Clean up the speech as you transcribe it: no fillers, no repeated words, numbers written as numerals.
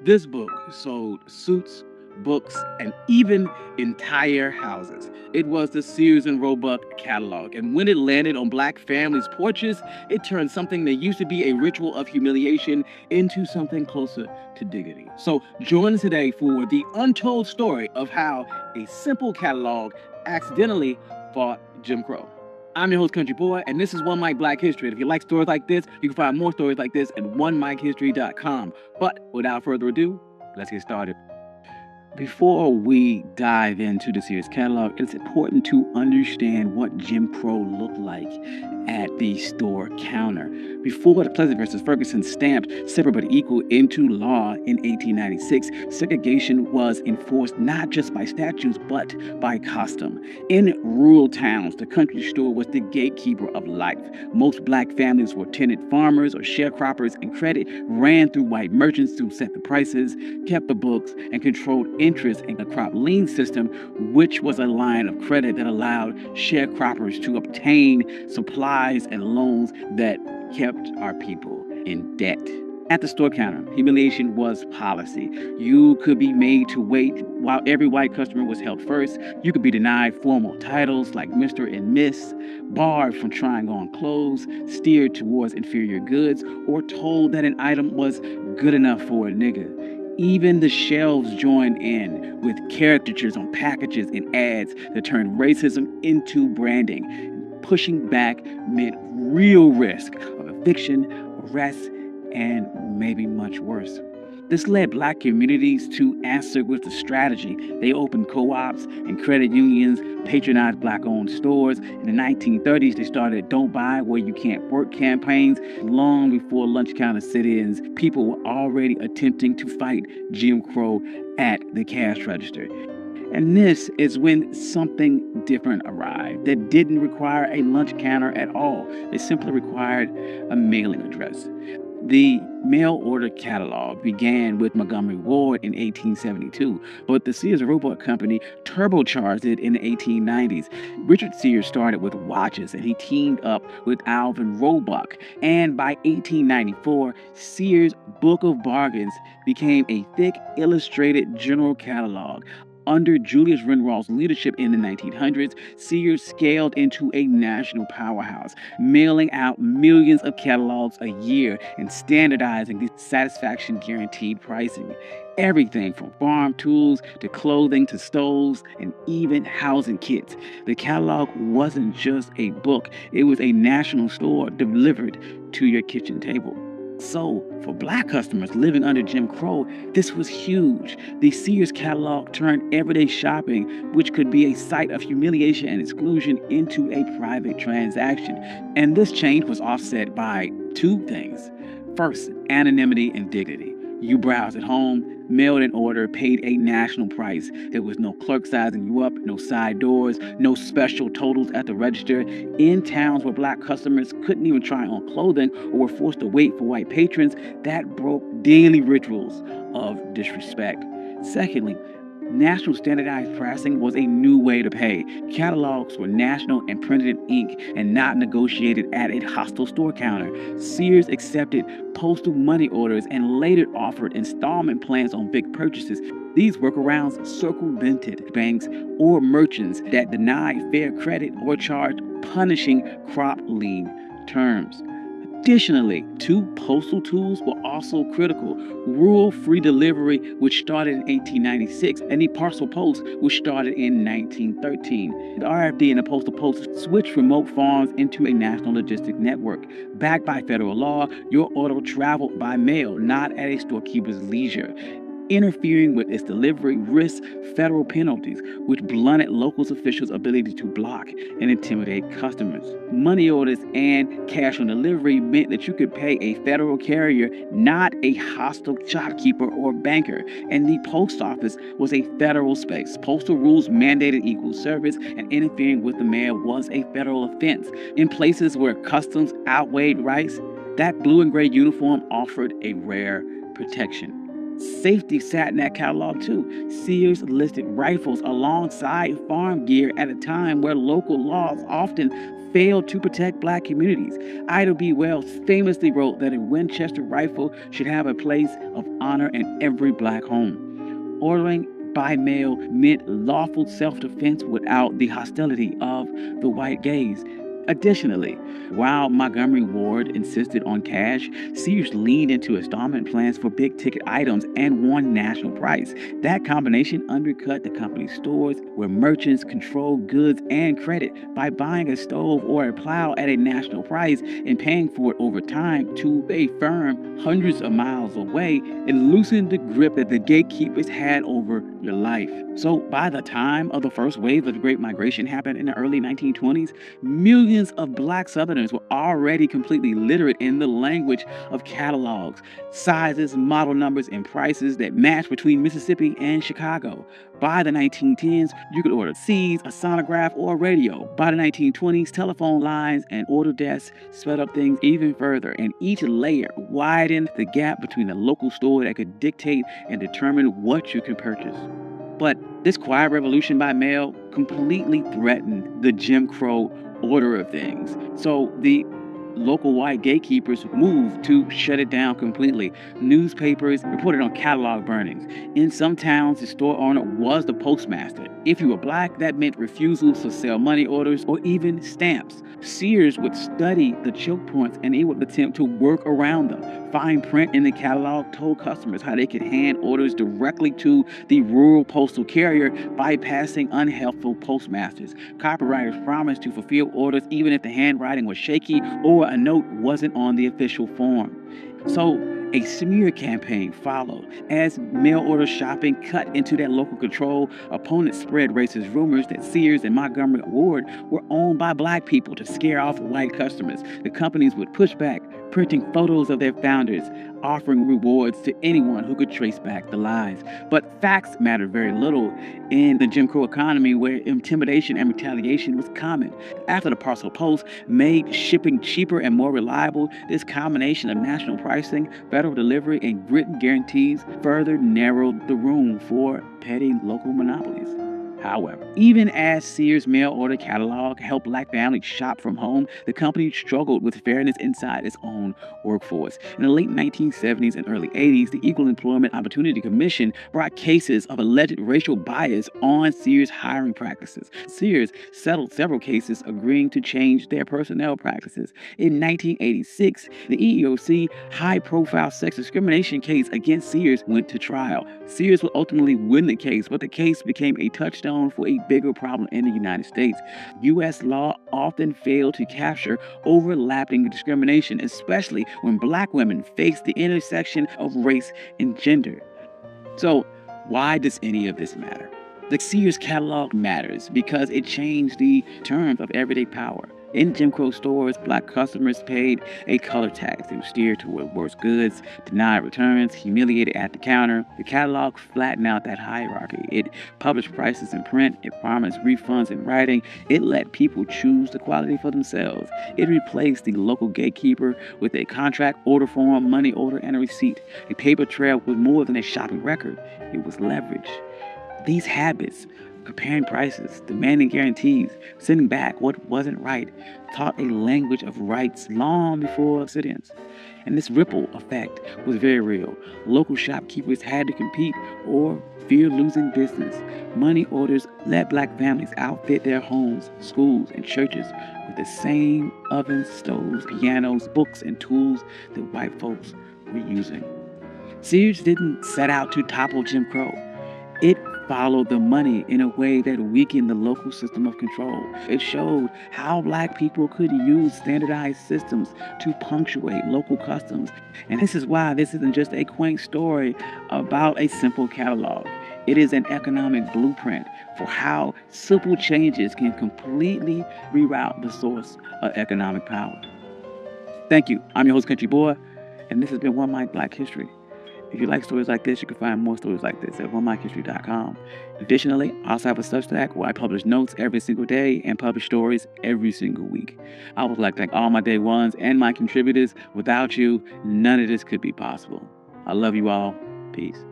This book sold suits, books, and even entire houses. It was the Sears and Roebuck catalog, and when it landed on black families' porches, it turned something that used to be a ritual of humiliation into something closer to dignity. So join us today for the untold story of how a simple catalog accidentally fought Jim Crow. I'm your host, Country Boy, and this is One Mic Black History. And if you like stories like this, you can find more stories like this at onemichistory.com. But without further ado, let's get started. Before we dive into the Sears catalog, it's important to understand what Jim Crow looked like at the store counter. Before the Pleasant versus Ferguson stamped separate but equal into law in 1896, segregation was enforced not just by statutes but by custom. In rural towns, the country store was the gatekeeper of life. Most black families were tenant farmers or sharecroppers, and credit ran through white merchants who set the prices, kept the books, and controlled interest in the crop lien system, which was a line of credit that allowed sharecroppers to obtain supplies and loans that kept our people in debt. At the store counter, humiliation was policy. You could be made to wait while every white customer was held first. You could be denied formal titles like Mr. and Miss, barred from trying on clothes, steered towards inferior goods, or told that an item was good enough for a nigga. Even the shelves joined in with caricatures on packages and ads that turned racism into branding. Pushing back meant real risk of eviction, arrest, and maybe much worse. This led black communities to answer with a strategy. They opened co-ops and credit unions, patronized black-owned stores. In the 1930s, they started Don't Buy Where You Can't Work campaigns. Long before lunch counter sit-ins, people were already attempting to fight Jim Crow at the cash register. And this is when something different arrived that didn't require a lunch counter at all. It simply required a mailing address. The mail order catalog began with Montgomery Ward in 1872, but the Sears Roebuck Company turbocharged it in the 1890s. Richard Sears started with watches, and he teamed up with Alvin Roebuck. And by 1894, Sears' Book of Bargains became a thick, illustrated general catalog. Under Julius Renraw's leadership in the 1900s, Sears scaled into a national powerhouse, mailing out millions of catalogs a year and standardizing the satisfaction guaranteed pricing. Everything from farm tools to clothing to stoves and even housing kits. The catalog wasn't just a book, it was a national store delivered to your kitchen table. So, for black customers living under Jim Crow, this was huge. The Sears catalog turned everyday shopping, which could be a site of humiliation and exclusion, into a private transaction. And this change was offset by two things. First, anonymity and dignity. You browsed at home, mailed an order, paid a national price. There was no clerk sizing you up, no side doors, no special totals at the register. In towns where black customers couldn't even try on clothing or were forced to wait for white patrons, that broke daily rituals of disrespect. Secondly, national standardized pricing was a new way to pay. Catalogs were national and printed in ink and not negotiated at a hostile store counter. Sears accepted postal money orders and later offered installment plans on big purchases. These workarounds circumvented banks or merchants that denied fair credit or charged punishing crop lien terms. Additionally, two postal tools were also critical: rural free delivery, which started in 1896, and the parcel post, which started in 1913. The RFD and the postal post switched remote farms into a national logistic network. Backed by federal law, your order traveled by mail, not at a storekeeper's leisure. Interfering with its delivery risked federal penalties, which blunted local officials' ability to block and intimidate customers. Money orders and cash on delivery meant that you could pay a federal carrier, not a hostile shopkeeper or banker. And the post office was a federal space. Postal rules mandated equal service, and interfering with the mail was a federal offense. In places where customs outweighed rights, that blue and gray uniform offered a rare protection. Safety sat in that catalog too. Sears listed rifles alongside farm gear at a time where local laws often failed to protect black communities. Ida B. Wells famously wrote that a Winchester rifle should have a place of honor in every black home. Ordering by mail meant lawful self-defense without the hostility of the white gaze. Additionally, while Montgomery Ward insisted on cash, Sears leaned into installment plans for big-ticket items and won national price. That combination undercut the company's stores, where merchants controlled goods and credit by buying a stove or a plow at a national price and paying for it over time to a firm hundreds of miles away. It loosened the grip that the gatekeepers had over your life. So by the time of the first wave of the Great Migration happened in the early 1920s, millions of black Southerners were already completely literate in the language of catalogs, sizes, model numbers, and prices that matched between Mississippi and Chicago. By the 1910s, you could order seeds, a sonograph, or a radio. By the 1920s, telephone lines and order desks sped up things even further, and each layer widened the gap between the local store that could dictate and determine what you could purchase. But this quiet revolution by mail completely threatened the Jim Crow order of things. So the local white gatekeepers moved to shut it down completely. Newspapers reported on catalog burnings. In some towns, the store owner was the postmaster. If you were black, that meant refusals to sell money orders or even stamps. Sears would study the choke points and it would attempt to work around them. Fine print in the catalog told customers how they could hand orders directly to the rural postal carrier, bypassing unhelpful postmasters. Copywriters promised to fulfill orders even if the handwriting was shaky or a note wasn't on the official form. So a smear campaign followed. As mail order shopping cut into that local control, opponents spread racist rumors that Sears and Montgomery Ward were owned by black people to scare off white customers. The companies would push back, printing photos of their founders, offering rewards to anyone who could trace back the lies. But facts mattered very little in the Jim Crow economy, where intimidation and retaliation was common. After the parcel post made shipping cheaper and more reliable, this combination of national pricing, federal delivery, and written guarantees further narrowed the room for petty local monopolies. However, even as Sears' mail order catalog helped black families shop from home, the company struggled with fairness inside its own workforce. In the late 1970s and early 80s, the Equal Employment Opportunity Commission brought cases of alleged racial bias on Sears' hiring practices. Sears settled several cases, agreeing to change their personnel practices. In 1986, the EEOC high-profile sex discrimination case against Sears went to trial. Sears would ultimately win the case, but the case became a touchstone for a bigger problem in the United States. U.S. law often failed to capture overlapping discrimination, especially when black women face the intersection of race and gender. So, why does any of this matter? The Sears catalog matters because it changed the terms of everyday power. In Jim Crow stores, black customers paid a color tax. They were steered toward worse goods, denied returns, humiliated at the counter. The catalog flattened out that hierarchy. It published prices in print. It promised refunds in writing. It let people choose the quality for themselves. It replaced the local gatekeeper with a contract, order form, money order, and a receipt. A paper trail was more than a shopping record. It was leverage. These habits, comparing prices, demanding guarantees, sending back what wasn't right, taught a language of rights long before sit-ins. And this ripple effect was very real. Local shopkeepers had to compete or fear losing business. Money orders let black families outfit their homes, schools, and churches with the same ovens, stoves, pianos, books, and tools that white folks were using. Sears didn't set out to topple Jim Crow. It followed the money in a way that weakened the local system of control. It showed how black people could use standardized systems to punctuate local customs. And this is why this isn't just a quaint story about a simple catalog. It is an economic blueprint for how simple changes can completely reroute the source of economic power. Thank you. I'm your host, Country Boy, and this has been One Mic Black History. If you like stories like this, you can find more stories like this at OneMicHistory.com. Additionally, I also have a Substack where I publish notes every single day and publish stories every single week. I would like to thank all my day ones and my contributors. Without you, none of this could be possible. I love you all. Peace.